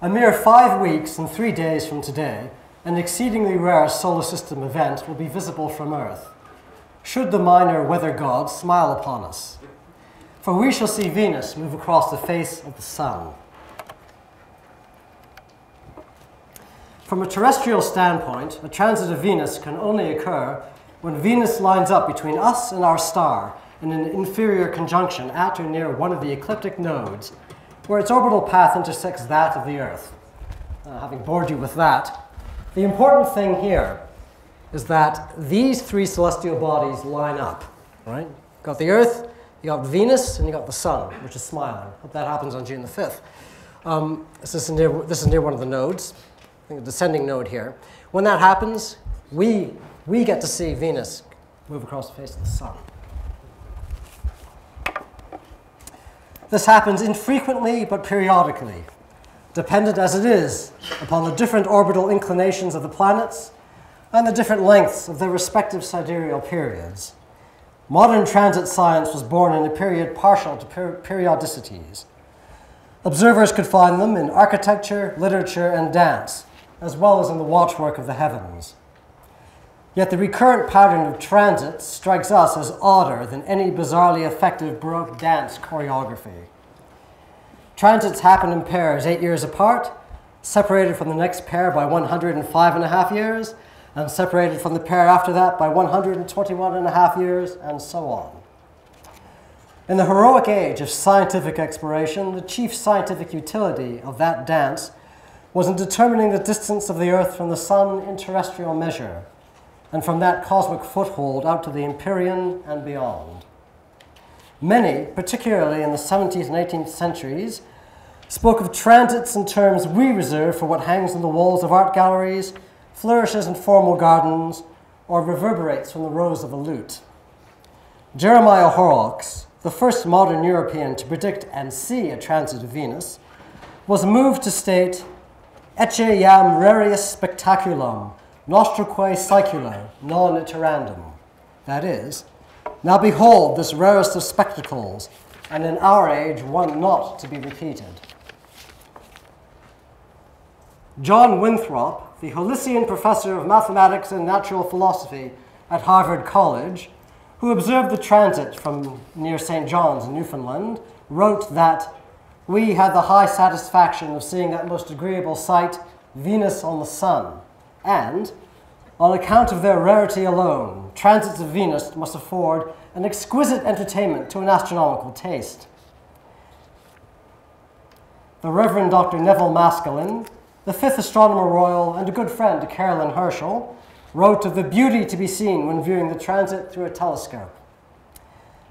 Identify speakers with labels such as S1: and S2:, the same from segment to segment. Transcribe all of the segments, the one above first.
S1: A mere 5 weeks and 3 days from today, an exceedingly rare solar system event will be visible from Earth, should the minor weather gods smile upon us. For we shall see Venus move across the face of the Sun. From a terrestrial standpoint, a transit of Venus can only occur when Venus lines up between us and our star in an inferior conjunction at or near one of the ecliptic nodes, where its orbital path intersects that of the Earth. Having bored you with that, the important thing here is that these three celestial bodies line up, right? You've got the Earth, you got Venus, and you got the Sun, which is smiling. Hope that happens on June the 5th. This is near one of the nodes, I think a descending node here. When that happens, we get to see Venus move across the face of the Sun. This happens infrequently but periodically, dependent as it is upon the different orbital inclinations of the planets and the different lengths of their respective sidereal periods. Modern transit science was born in a period partial to periodicities. Observers could find them in architecture, literature, and dance, as well as in the watchwork of the heavens. Yet the recurrent pattern of transits strikes us as odder than any bizarrely effective Baroque dance choreography. Transits happen in pairs 8 years apart, separated from the next pair by 105.5 years, and separated from the pair after that by 121.5 years, and so on. In the heroic age of scientific exploration, the chief scientific utility of that dance was in determining the distance of the Earth from the Sun in terrestrial measure, and from that cosmic foothold out to the Empyrean and beyond. Many, particularly in the 17th and 18th centuries, spoke of transits in terms we reserve for what hangs on the walls of art galleries, flourishes in formal gardens, or reverberates from the rows of a lute. Jeremiah Horrocks, the first modern European to predict and see a transit of Venus, was moved to state, "Ecce iam rarius spectaculum, nostraque saecula, non iterandum." That is, now behold this rarest of spectacles, and in our age one not to be repeated. John Winthrop, the Hollysian professor of mathematics and natural philosophy at Harvard College, who observed the transit from near St. John's in Newfoundland, wrote that we had the high satisfaction of seeing that most agreeable sight, Venus on the Sun, and, on account of their rarity alone, transits of Venus must afford an exquisite entertainment to an astronomical taste. The Reverend Dr. Neville Maskelyne, the fifth Astronomer Royal and a good friend to Caroline Herschel, wrote of the beauty to be seen when viewing the transit through a telescope.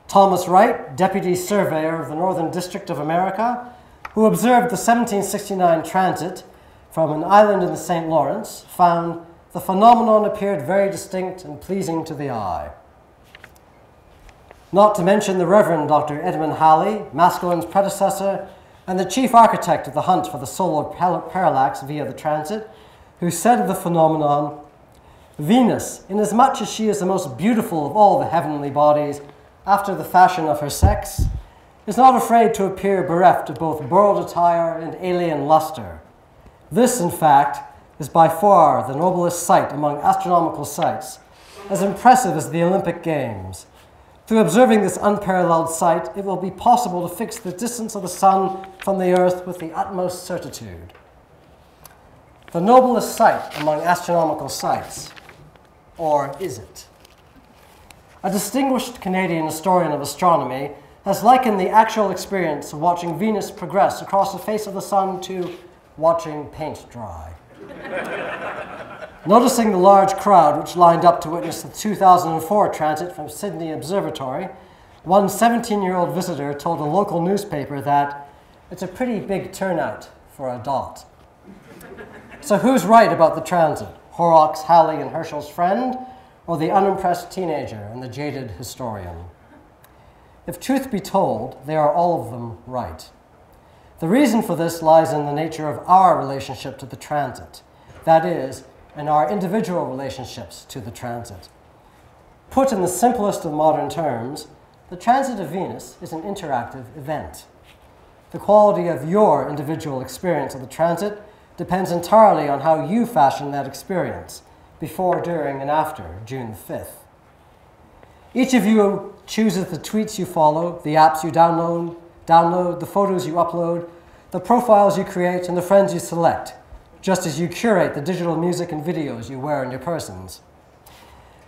S1: Thomas Wright, Deputy Surveyor of the Northern District of America, who observed the 1769 transit from an island in the St. Lawrence, found the phenomenon appeared very distinct and pleasing to the eye. Not to mention the Reverend Dr. Edmund Halley, Maskelyne's predecessor, and the chief architect of the hunt for the solar parallax via the transit, who said of the phenomenon, "Venus, inasmuch as she is the most beautiful of all the heavenly bodies, after the fashion of her sex, is not afraid to appear bereft of both borrowed attire and alien luster. This, in fact, is by far the noblest sight among astronomical sights, as impressive as the Olympic Games. Through observing this unparalleled sight, it will be possible to fix the distance of the Sun from the Earth with the utmost certitude." The noblest sight among astronomical sights, or is it? A distinguished Canadian historian of astronomy has likened the actual experience of watching Venus progress across the face of the Sun to watching paint dry. Noticing the large crowd which lined up to witness the 2004 transit from Sydney Observatory, one 17-year-old visitor told a local newspaper that it's a pretty big turnout for a dot. So who's right about the transit? Horrocks, Halley, and Herschel's friend, or the unimpressed teenager and the jaded historian? If truth be told, they are all of them right. The reason for this lies in the nature of our relationship to the transit. That is, in our individual relationships to the transit. Put in the simplest of modern terms, the transit of Venus is an interactive event. the quality of your individual experience of the transit depends entirely on how you fashion that experience before, during, and after June 5th. Each of you chooses the tweets you follow, the apps you download, the photos you upload, the profiles you create, and the friends you select, just as you curate the digital music and videos you wear on your persons.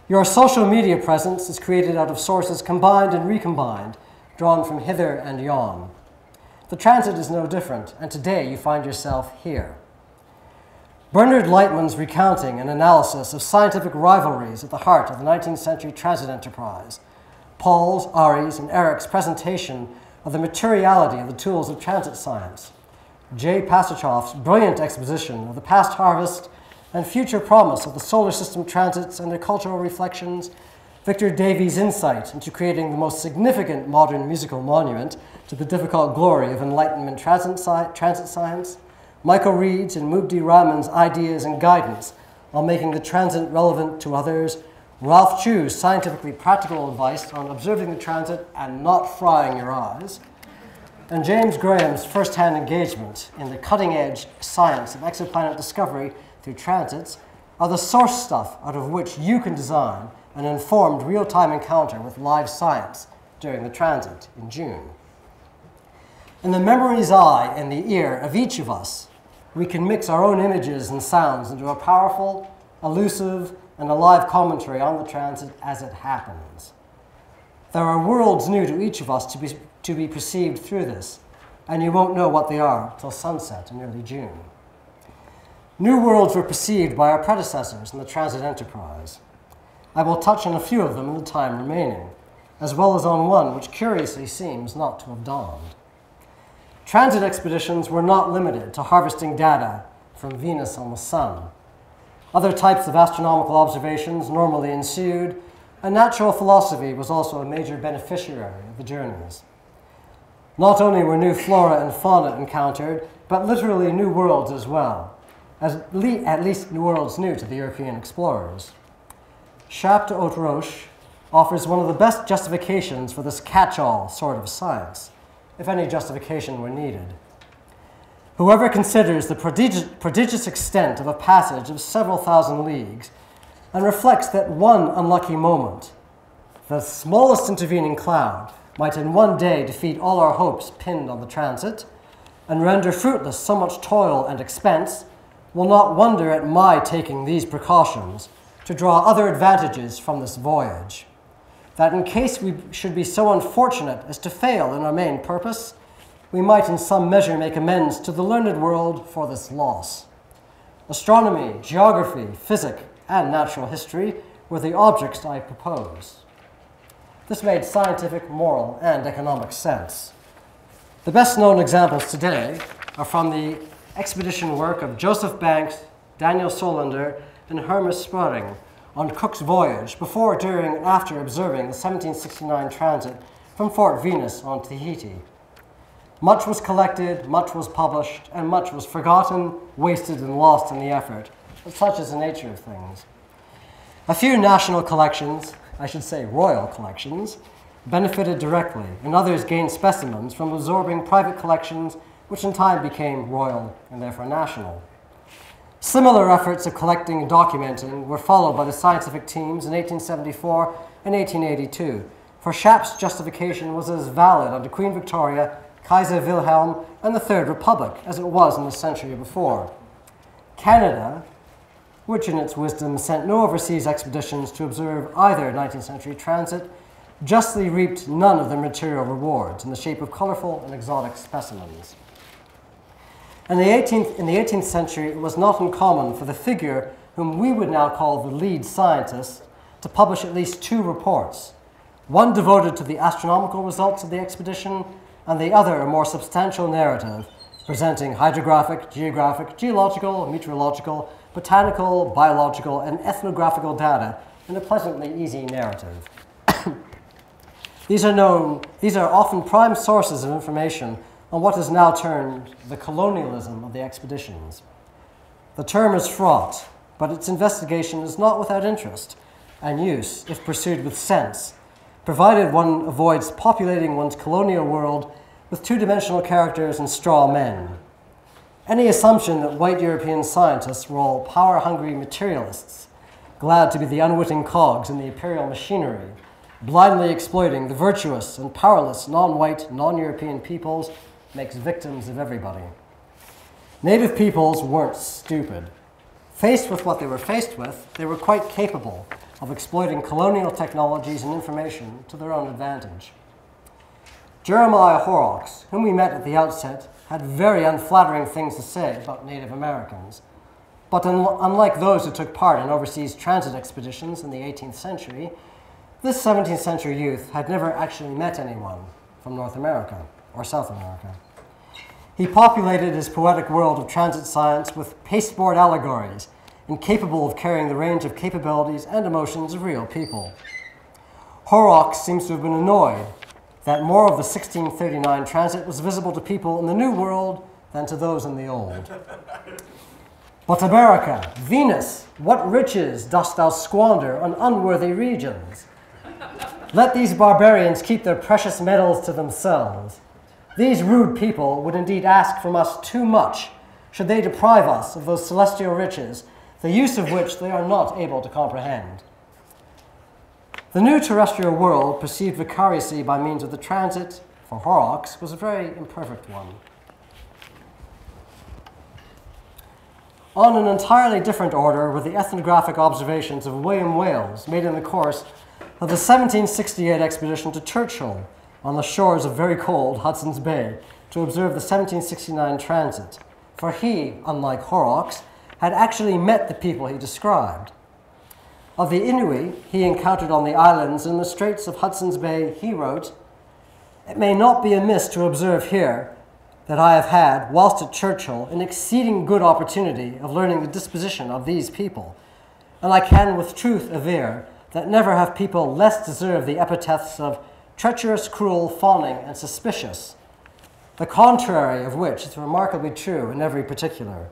S1: Your social media presence is created out of sources combined and recombined, drawn from hither and yon. The transit is no different, and today you find yourself here. Bernard Lightman's recounting and analysis of scientific rivalries at the heart of the 19th century transit enterprise, Paul's, Ari's, and Eric's presentation of the materiality of the tools of transit science, Jay Pasachoff's brilliant exposition of the past harvest and future promise of the solar system transits and their cultural reflections, Victor Davies' insight into creating the most significant modern musical monument to the difficult glory of Enlightenment transit science, Michael Reed's and Mubdi Rahman's ideas and guidance on making the transit relevant to others, Ralph Chu's scientifically practical advice on observing the transit and not frying your eyes, and James Graham's first-hand engagement in the cutting-edge science of exoplanet discovery through transits are the source stuff out of which you can design an informed real-time encounter with live science during the transit in June. In the memory's eye and the ear of each of us, we can mix our own images and sounds into a powerful, elusive, and alive commentary on the transit as it happens. There are worlds new to each of us to be perceived through this, and you won't know what they are till sunset in early June. New worlds were perceived by our predecessors in the transit enterprise. I will touch on a few of them in the time remaining, as well as on one which curiously seems not to have dawned. Transit expeditions were not limited to harvesting data from Venus on the Sun. Other types of astronomical observations normally ensued, and natural philosophy was also a major beneficiary of the journeys. Not only were new flora and fauna encountered, but literally new worlds as well, at least new worlds new to the European explorers. Chape de Haute Roche offers one of the best justifications for this catch-all sort of science, if any justification were needed. Whoever considers the prodigious extent of a passage of several thousand leagues and reflects that one unlucky moment, the smallest intervening cloud, might in one day defeat all our hopes pinned on the transit and render fruitless so much toil and expense, will not wonder at my taking these precautions to draw other advantages from this voyage. That in case we should be so unfortunate as to fail in our main purpose, we might in some measure make amends to the learned world for this loss. Astronomy, geography, physics, and natural history were the objects I propose. This made scientific, moral, and economic sense. The best known examples today are from the expedition work of Joseph Banks, Daniel Solander, and Hermes Spuring on Cook's voyage before, during, and after observing the 1769 transit from Fort Venus on Tahiti. Much was collected, much was published, and much was forgotten, wasted, and lost in the effort, but such is the nature of things. A few national collections, I should say royal collections, benefited directly, and others gained specimens from absorbing private collections which in time became royal and therefore national. Similar efforts of collecting and documenting were followed by the scientific teams in 1874 and 1882, for Chape's justification was as valid under Queen Victoria, Kaiser Wilhelm, and the Third Republic as it was in the century before. Canada, which in its wisdom sent no overseas expeditions to observe either 19th century transit, justly reaped none of the material rewards in the shape of colorful and exotic specimens. In the 18th century, it was not uncommon for the figure whom we would now call the lead scientist to publish at least two reports, one devoted to the astronomical results of the expedition, and the other a more substantial narrative presenting hydrographic, geographic, geological, meteorological, botanical, biological, and ethnographical data in a pleasantly easy narrative. These are often prime sources of information on what is now termed the colonialism of the expeditions. The term is fraught, but its investigation is not without interest and use if pursued with sense, provided one avoids populating one's colonial world with two-dimensional characters and straw men. Any assumption that white European scientists were all power-hungry materialists, glad to be the unwitting cogs in the imperial machinery, blindly exploiting the virtuous and powerless non-white, non-European peoples, makes victims of everybody. Native peoples weren't stupid. Faced with what they were faced with, they were quite capable of exploiting colonial technologies and information to their own advantage. Jeremiah Horrocks, whom we met at the outset, had very unflattering things to say about Native Americans. But unlike those who took part in overseas transit expeditions in the 18th century, this 17th century youth had never actually met anyone from North America or South America. He populated his poetic world of transit science with pasteboard allegories, incapable of carrying the range of capabilities and emotions of real people. Horrocks seems to have been annoyed that more of the 1639 transit was visible to people in the New World than to those in the Old. But America, Venus, what riches dost thou squander on unworthy regions? Let these barbarians keep their precious metals to themselves. These rude people would indeed ask from us too much should they deprive us of those celestial riches, the use of which they are not able to comprehend. The new terrestrial world, perceived vicariously by means of the transit, for Horrocks, was a very imperfect one. On an entirely different order were the ethnographic observations of William Wales made in the course of the 1768 expedition to Churchill on the shores of very cold Hudson's Bay to observe the 1769 transit, for he, unlike Horrocks, had actually met the people he described. Of the Inuit he encountered on the islands in the Straits of Hudson's Bay, he wrote, "It may not be amiss to observe here that I have had, whilst at Churchill, an exceeding good opportunity of learning the disposition of these people, and I can with truth aver that never have people less deserved the epithets of treacherous, cruel, fawning, and suspicious, the contrary of which is remarkably true in every particular.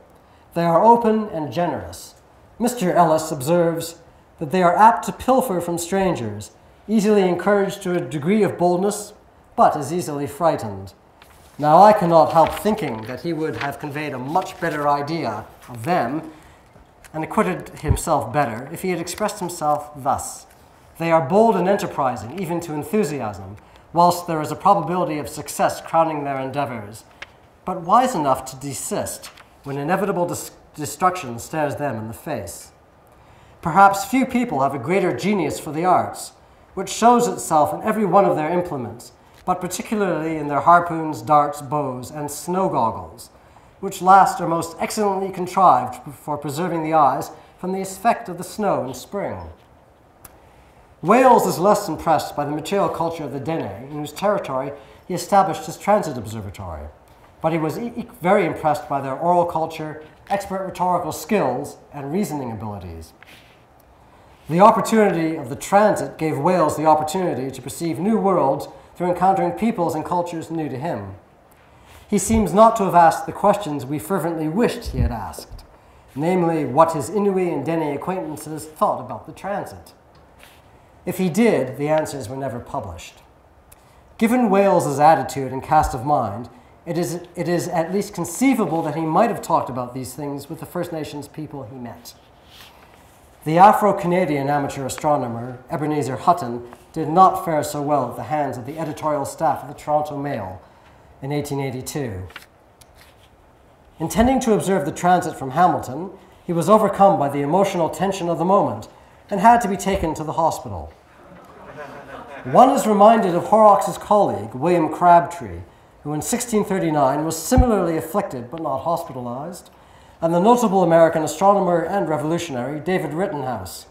S1: They are open and generous. Mr. Ellis observes that they are apt to pilfer from strangers, easily encouraged to a degree of boldness, but as easily frightened. Now I cannot help thinking that he would have conveyed a much better idea of them and acquitted himself better if he had expressed himself thus. They are bold and enterprising, even to enthusiasm, whilst there is a probability of success crowning their endeavors, but wise enough to desist when inevitable destruction stares them in the face. Perhaps few people have a greater genius for the arts, which shows itself in every one of their implements, but particularly in their harpoons, darts, bows, and snow goggles, which last are most excellently contrived for preserving the eyes from the effect of the snow in spring. Wales is less impressed by the material culture of the Dene, in whose territory he established his transit observatory, but he was very impressed by their oral culture, expert rhetorical skills, and reasoning abilities. The opportunity of the transit gave Wales the opportunity to perceive new worlds through encountering peoples and cultures new to him. He seems not to have asked the questions we fervently wished he had asked, namely what his Inuit and Dene acquaintances thought about the transit. If he did, the answers were never published. Given Wales's attitude and cast of mind, it is at least conceivable that he might have talked about these things with the First Nations people he met. The Afro-Canadian amateur astronomer, Ebenezer Hutton, did not fare so well at the hands of the editorial staff of the Toronto Mail in 1882. Intending to observe the transit from Hamilton, he was overcome by the emotional tension of the moment and had to be taken to the hospital. One is reminded of Horrocks' colleague, William Crabtree, who in 1639 was similarly afflicted but not hospitalized, and the notable American astronomer and revolutionary David Rittenhouse,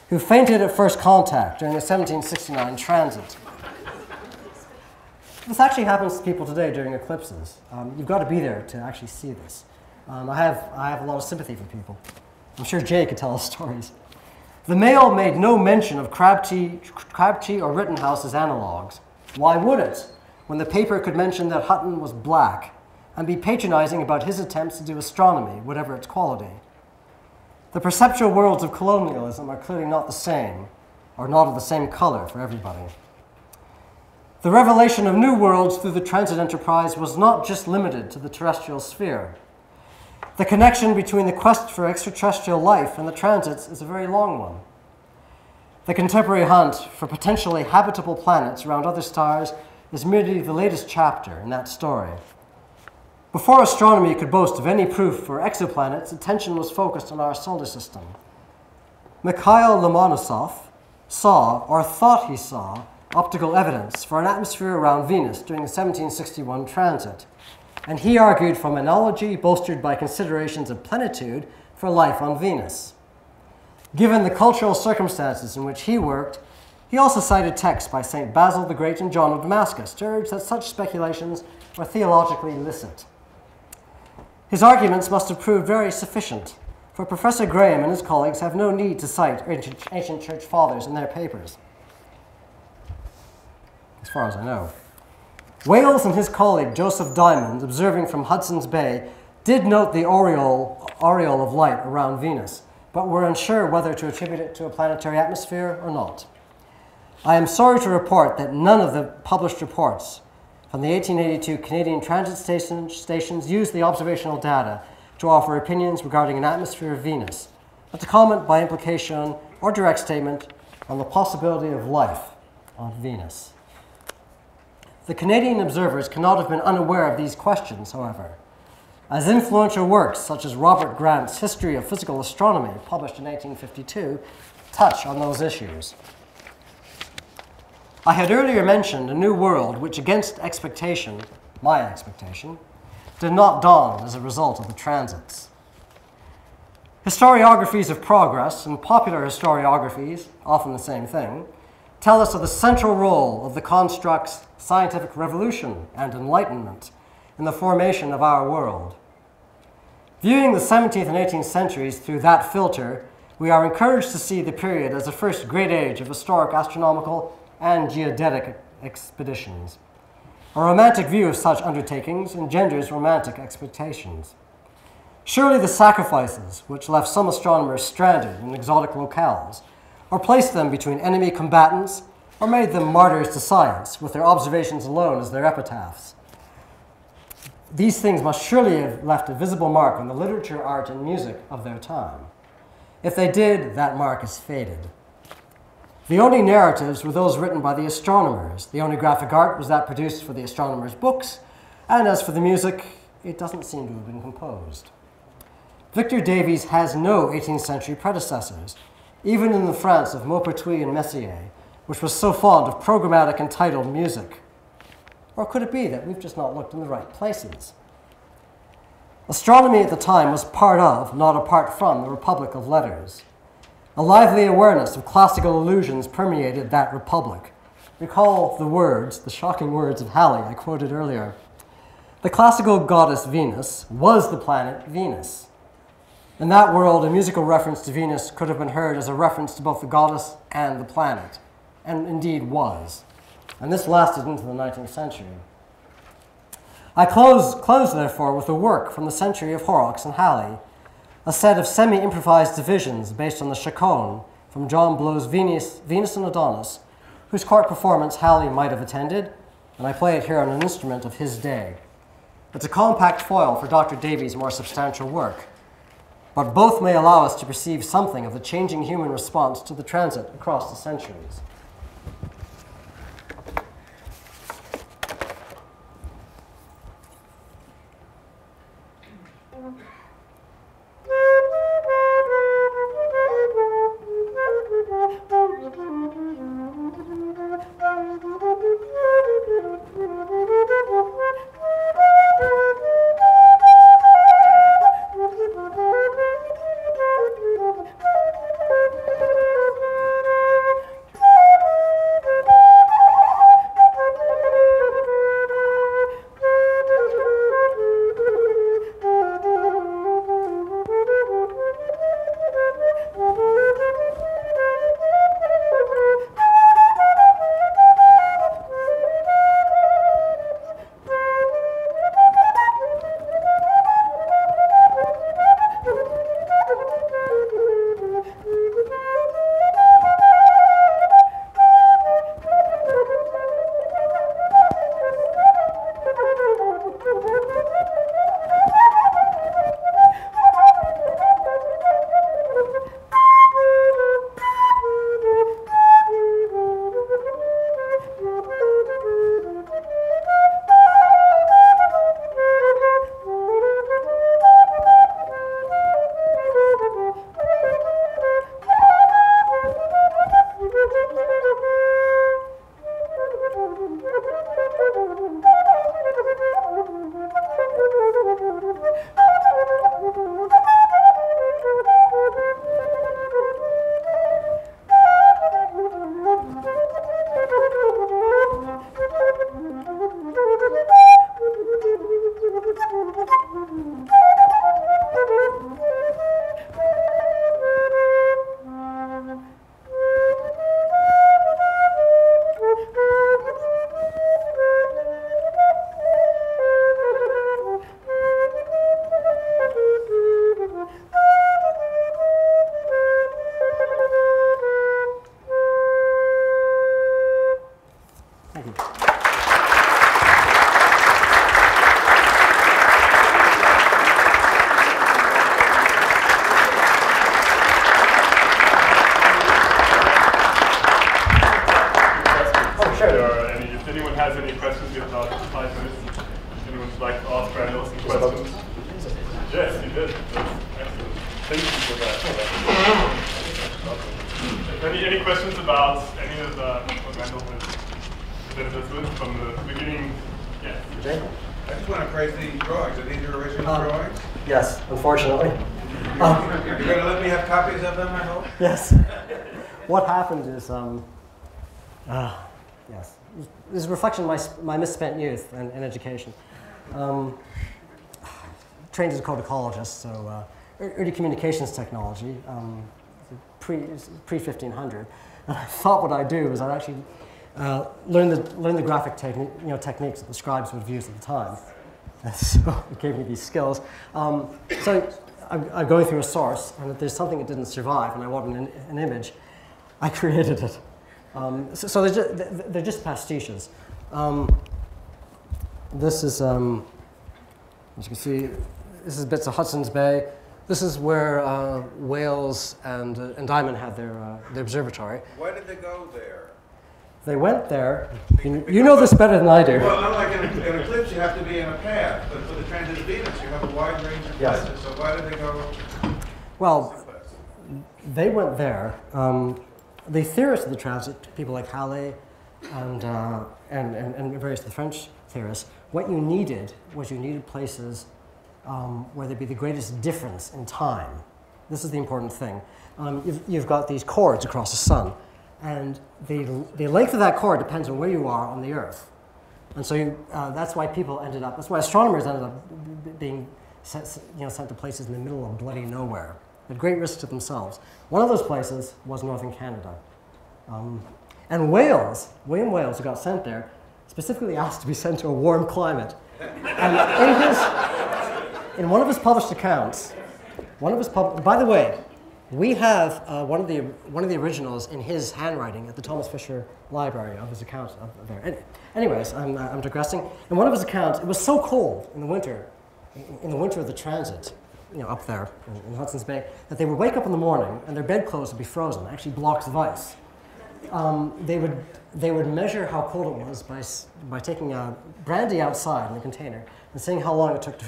S1: who fainted at first contact during the 1769 transit. This actually happens to people today during eclipses. You've got to be there to actually see this. I have a lot of sympathy for people. I'm sure Jay could tell us stories. The Mail made no mention of Crabtree or Rittenhouse as analogues. Why would it, when the paper could mention that Hutton was black and be patronizing about his attempts to do astronomy, whatever its quality? The perceptual worlds of colonialism are clearly not the same, or not of the same color for everybody. The revelation of new worlds through the transit enterprise was not just limited to the terrestrial sphere. The connection between the quest for extraterrestrial life and the transits is a very long one. The contemporary hunt for potentially habitable planets around other stars is merely the latest chapter in that story. Before astronomy could boast of any proof for exoplanets, attention was focused on our solar system. Mikhail Lomonosov saw, or thought he saw, optical evidence for an atmosphere around Venus during the 1761 transit, and he argued from analogy bolstered by considerations of plenitude for life on Venus. Given the cultural circumstances in which he worked, he also cited texts by St. Basil the Great and John of Damascus to urge that such speculations were theologically licit. His arguments must have proved very sufficient, for Professor Graham and his colleagues have no need to cite ancient church fathers in their papers, as far as I know. Wales and his colleague Joseph Diamond, observing from Hudson's Bay, did note the aureole of light around Venus, but were unsure whether to attribute it to a planetary atmosphere or not. I am sorry to report that none of the published reports from the 1882 Canadian transit stations used the observational data to offer opinions regarding an atmosphere of Venus, but to comment by implication or direct statement on the possibility of life on Venus. The Canadian observers cannot have been unaware of these questions, however, as influential works such as Robert Grant's History of Physical Astronomy, published in 1852, touch on those issues. I had earlier mentioned a new world which, against expectation, my expectation, did not dawn as a result of the transits. Historiographies of progress and popular historiographies, often the same thing, tell us of the central role of the construct's scientific revolution and enlightenment in the formation of our world. Viewing the 17th and 18th centuries through that filter, we are encouraged to see the period as the first great age of historic astronomical and geodetic expeditions. A romantic view of such undertakings engenders romantic expectations. Surely the sacrifices which left some astronomers stranded in exotic locales, or placed them between enemy combatants, or made them martyrs to science, with their observations alone as their epitaphs. These things must surely have left a visible mark on the literature, art, and music of their time. If they did, that mark is faded. The only narratives were those written by the astronomers. The only graphic art was that produced for the astronomers' books, and as for the music, it doesn't seem to have been composed. Victor Davies has no 18th century predecessors, even in the France of Maupertuis and Messier, which was so fond of programmatic and titled music. Or could it be that we've just not looked in the right places? Astronomy at the time was part of, not apart from, the Republic of Letters. A lively awareness of classical allusions permeated that republic. Recall the words, the shocking words of Halley I quoted earlier. The classical goddess Venus was the planet Venus. In that world, a musical reference to Venus could have been heard as a reference to both the goddess and the planet, and indeed was. And this lasted into the 19th century. I close therefore, with a work from the century of Horrocks and Halley, a set of semi-improvised divisions based on the Chaconne from John Blow's Venus and Adonis, whose court performance Halley might have attended, and I play it here on an instrument of his day. It's a compact foil for Dr. Davies' more substantial work, but both may allow us to perceive something of the changing human response to the transit across the centuries.
S2: 5 minutes. Anyone would like to ask Randall some questions? Yes, you did. Excellent. Thank you for that. Any questions about any of what Randall has presented us with from the beginning? Yes.
S1: Jay?
S3: I just want to praise the drawings. Are these your original drawings?
S1: Yes, unfortunately.
S3: You're going to let me have copies of them, I hope?
S1: Yes. What happened is, yes, this is a reflection of my misspent youth and education. Trained as a codecologist, so early communications technology, pre-1500. And I thought what I'd do was I'd actually learn the graphic techniques that the scribes would have used at the time. And so it gave me these skills. So I'm going through a source, and if there's something that didn't survive, and I want an image, I created it. So they're just pastiches. This is, as you can see, this is bits of Hudson's Bay. This is where Wales and Diamond had their observatory.
S3: Why did they go there?
S1: They went there. You know this better than I do.
S3: Well, not like in an eclipse, you have to be in a path, but for the transit of Venus, you have a wide range of places. So why did they go?
S1: Well, they went there. The theorists of the transit, people like Halley and various of the French theorists, what you needed was places where there'd be the greatest difference in time. This is the important thing. You've got these chords across the sun, and the length of that chord depends on where you are on the Earth. And so that's why that's why astronomers ended up being sent to places in the middle of bloody nowhere, at great risk to themselves. One of those places was northern Canada. And William Wales, who got sent there, specifically asked to be sent to a warm climate. And in one of his published accounts, by the way, we have one of the originals in his handwriting at the Thomas Fisher Library of his account there. Anyways, I'm digressing. In one of his accounts, it was so cold in the winter of the transit, up there in Hudson's Bay, that they would wake up in the morning and their bedclothes would be frozen, actually blocks of ice. They would measure how cold it was by taking brandy outside in a container and seeing how long it took to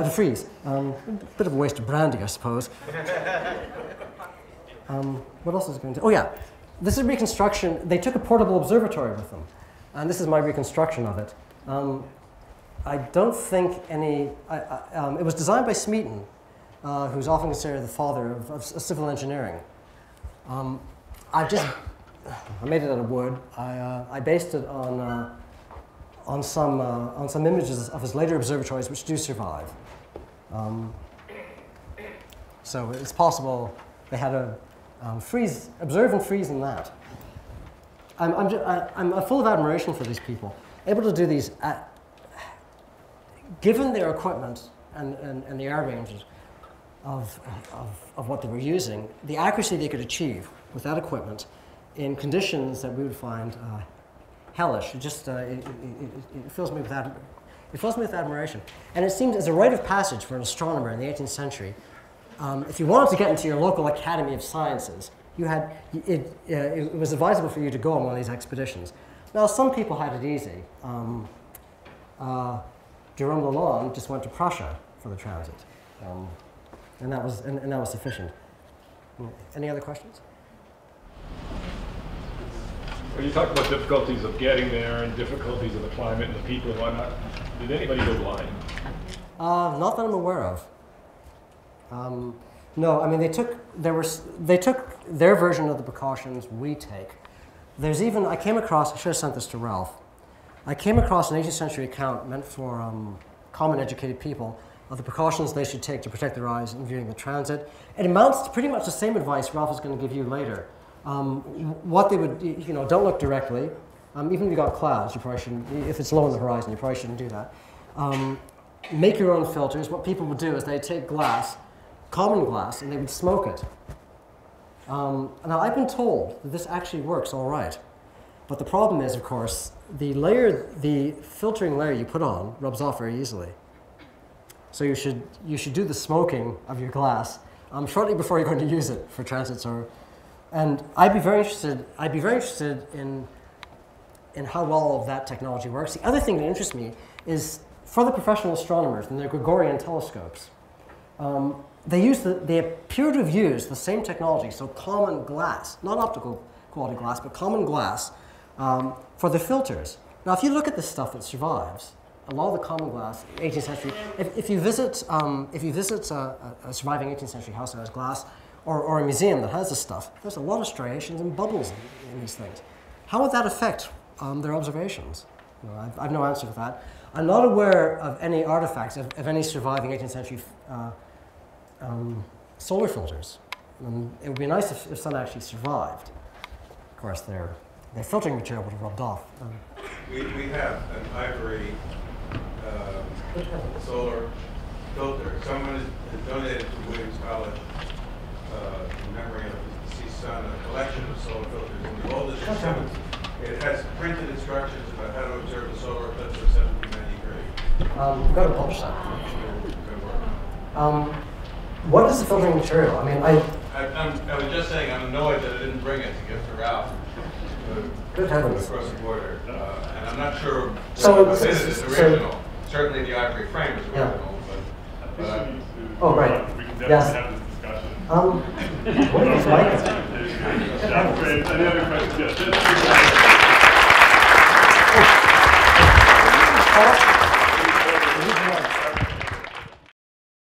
S1: freeze. A bit of a waste of brandy, I suppose. What else is going to? Oh yeah, this is reconstruction. They took a portable observatory with them, and this is my reconstruction of it. I don't think any. It was designed by Smeaton, who's often considered the father of civil engineering. I made it out of wood. I based it on some images of his later observatories, which do survive. So it's possible they had a observe and freeze in that. I'm full of admiration for these people, able to do these. Given their equipment and the air ranges of what they were using, the accuracy they could achieve with that equipment in conditions that we would find hellish. It just it fills me with admiration. And it seems as a rite of passage for an astronomer in the 18th century, if you wanted to get into your local Academy of Sciences, it was advisable for you to go on one of these expeditions. Now, some people had it easy. Jerome Lalonde just went to Prussia for the transit, and that was sufficient. Any other questions?
S2: When you talk about difficulties of getting there and difficulties of the climate and the people and whatnot, did anybody go blind?
S1: Not that I'm aware of. No, I mean they took their version of the precautions we take. There's even I should have sent this to Ralph. I came across an 18th century account meant for common educated people of the precautions they should take to protect their eyes in viewing the transit. It amounts to pretty much the same advice Ralph is going to give you later. What they would, don't look directly. Even if you got clouds, you probably shouldn't. If it's low on the horizon, you probably shouldn't do that. Make your own filters. What people would do is they take glass, common glass, and they would smoke it. Now I've been told that this actually works all right, but the problem is, of course, the filtering layer you put on rubs off very easily. So you should do the smoking of your glass shortly before you're going to use it for transits and I'd be very interested in in how well that technology works. The other thing that interests me is for the professional astronomers and their Gregorian telescopes, they appear to have used the same technology, so common glass, not optical quality glass, but common glass for the filters. Now, if you look at the stuff that survives, a lot of the common glass, 18th century, if you visit a surviving 18th century house that has glass, or a museum that has this stuff, there's a lot of striations and bubbles in these things. How would that affect their observations? You know, I've no answer for that. I'm not aware of any artifacts of any surviving 18th century solar filters. It would be nice if some actually survived. Of course, their filtering material would have rubbed off.
S3: We have an ivory solar filter. Someone has donated to Williams College in memory of the deceased son a collection of solar filters. And the oldest is 7. It has printed instructions about how to observe the solar eclipse of 1793.
S1: We've got to publish that. What is the filtering material? I mean,
S3: I was just saying I'm annoyed that I didn't bring it to give to Ralph.
S1: Good heavens.
S3: Across the border. And I'm not sure
S1: So
S3: whether this is original. Certainly the ivory frame is original.
S1: Yeah.
S3: But
S1: Oh, right.
S2: We can definitely
S1: Yes.
S2: have this discussion.
S1: What is Mike?
S2: Yeah, great. Any other questions? Yes.